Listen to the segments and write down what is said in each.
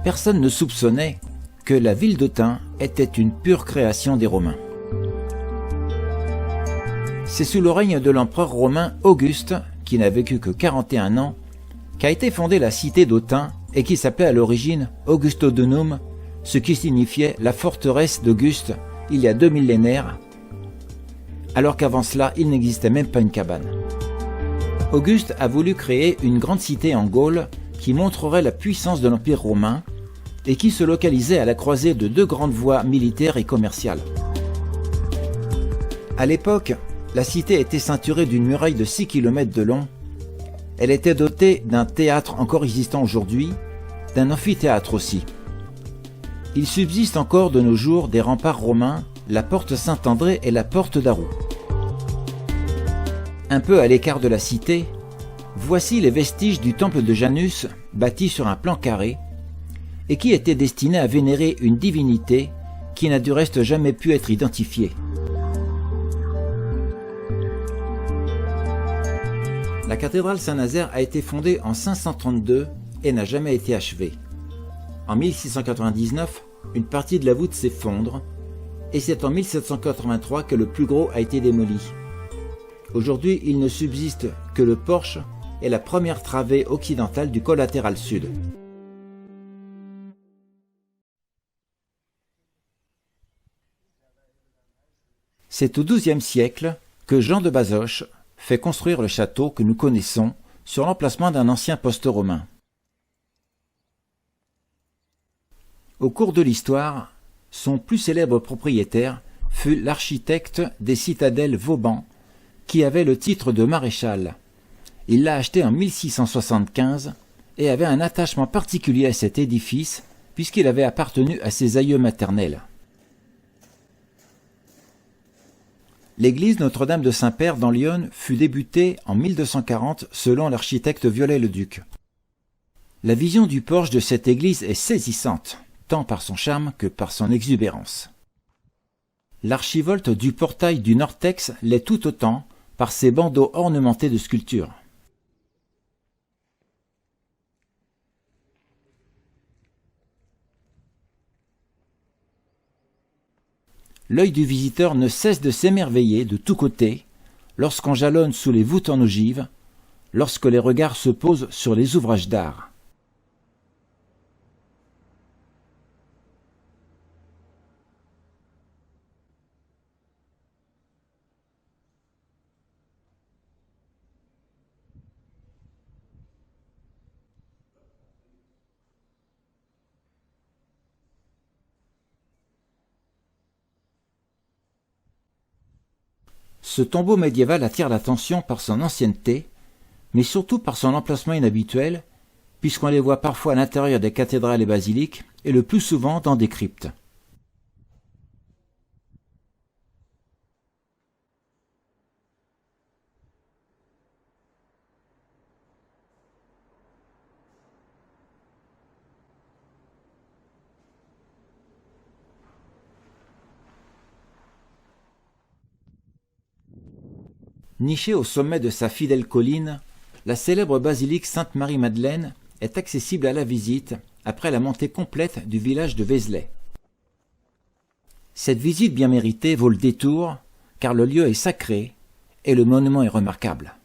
personne ne soupçonnait que la ville d'Autun était une pure création des Romains. C'est sous le règne de l'empereur romain Auguste, qui n'a vécu que 41 ans, qu'a été fondée la cité d'Autun et qui s'appelait à l'origine Augustodunum, ce qui signifiait la forteresse d'Auguste il y a 2 millénaires, alors qu'avant cela, il n'existait même pas une cabane. Auguste a voulu créer une grande cité en Gaule qui montrerait la puissance de l'Empire romain et qui se localisait à la croisée de 2 grandes voies militaires et commerciales. À l'époque, la cité était ceinturée d'une muraille de 6 km de long. Elle était dotée d'un théâtre encore existant aujourd'hui, d'un amphithéâtre aussi. Il subsiste encore de nos jours des remparts romains, la porte Saint-André et la porte d'Arroux. Un peu à l'écart de la cité, voici les vestiges du temple de Janus, bâti sur un plan carré, et qui était destiné à vénérer une divinité qui n'a du reste jamais pu être identifiée. La cathédrale Saint-Nazaire a été fondée en 532 et n'a jamais été achevée. En 1699, une partie de la voûte s'effondre, et c'est en 1783 que le plus gros a été démoli. Aujourd'hui, il ne subsiste que le porche et la première travée occidentale du collatéral sud. C'est au XIIe siècle que Jean de Bazoches fait construire le château que nous connaissons sur l'emplacement d'un ancien poste romain. Au cours de l'histoire, son plus célèbre propriétaire fut l'architecte des citadelles Vauban, qui avait le titre de maréchal. Il l'a acheté en 1675 et avait un attachement particulier à cet édifice puisqu'il avait appartenu à ses aïeux maternels. L'église Notre-Dame de Saint-Père dans l'Yonne fut débutée en 1240 selon l'architecte Viollet-le-Duc. La vision du porche de cette église est saisissante, tant par son charme que par son exubérance. L'archivolte du portail du Nortex l'est tout autant par ses bandeaux ornementés de sculptures. L'œil du visiteur ne cesse de s'émerveiller de tous côtés lorsqu'on jalonne sous les voûtes en ogive, lorsque les regards se posent sur les ouvrages d'art. Ce tombeau médiéval attire l'attention par son ancienneté, mais surtout par son emplacement inhabituel, puisqu'on les voit parfois à l'intérieur des cathédrales et basiliques, et le plus souvent dans des cryptes. Nichée au sommet de sa fidèle colline, la célèbre basilique Sainte-Marie-Madeleine est accessible à la visite après la montée complète du village de Vézelay. Cette visite bien méritée vaut le détour car le lieu est sacré et le monument est remarquable.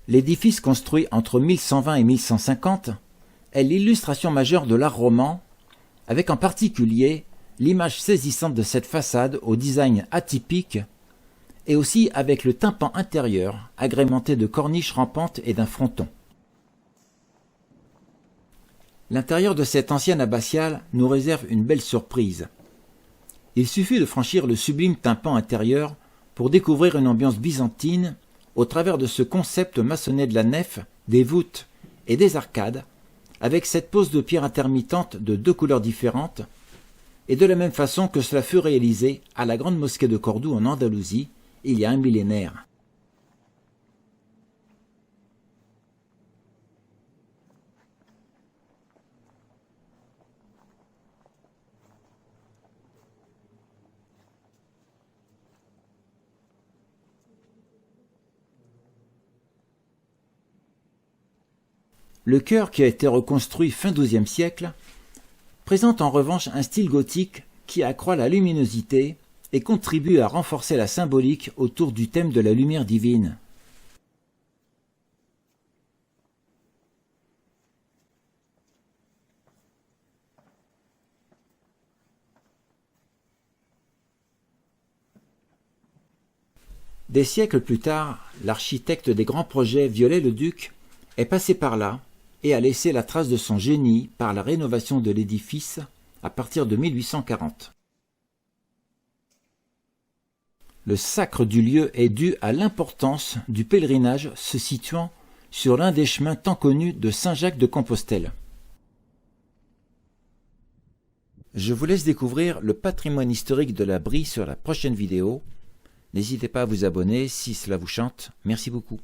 L'édifice construit entre 1120 et 1150 est l'illustration majeure de l'art roman, avec en particulier l'image saisissante de cette façade au design atypique et aussi avec le tympan intérieur agrémenté de corniches rampantes et d'un fronton. L'intérieur de cette ancienne abbatiale nous réserve une belle surprise. Il suffit de franchir le sublime tympan intérieur pour découvrir une ambiance byzantine au travers de ce concept maçonné de la nef, des voûtes et des arcades, avec cette pose de pierre intermittente de 2 couleurs différentes, et de la même façon que cela fut réalisé à la grande mosquée de Cordoue en Andalousie, il y a un millénaire. Le chœur, qui a été reconstruit fin XIIe siècle, présente en revanche un style gothique qui accroît la luminosité et contribue à renforcer la symbolique autour du thème de la lumière divine. Des siècles plus tard, l'architecte des grands projets Viollet-le-Duc est passé par là et a laissé la trace de son génie par la rénovation de l'édifice à partir de 1840. Le sacre du lieu est dû à l'importance du pèlerinage se situant sur l'un des chemins tant connus de Saint-Jacques-de-Compostelle. Je vous laisse découvrir le patrimoine historique de la Brie sur la prochaine vidéo. N'hésitez pas à vous abonner si cela vous chante. Merci beaucoup.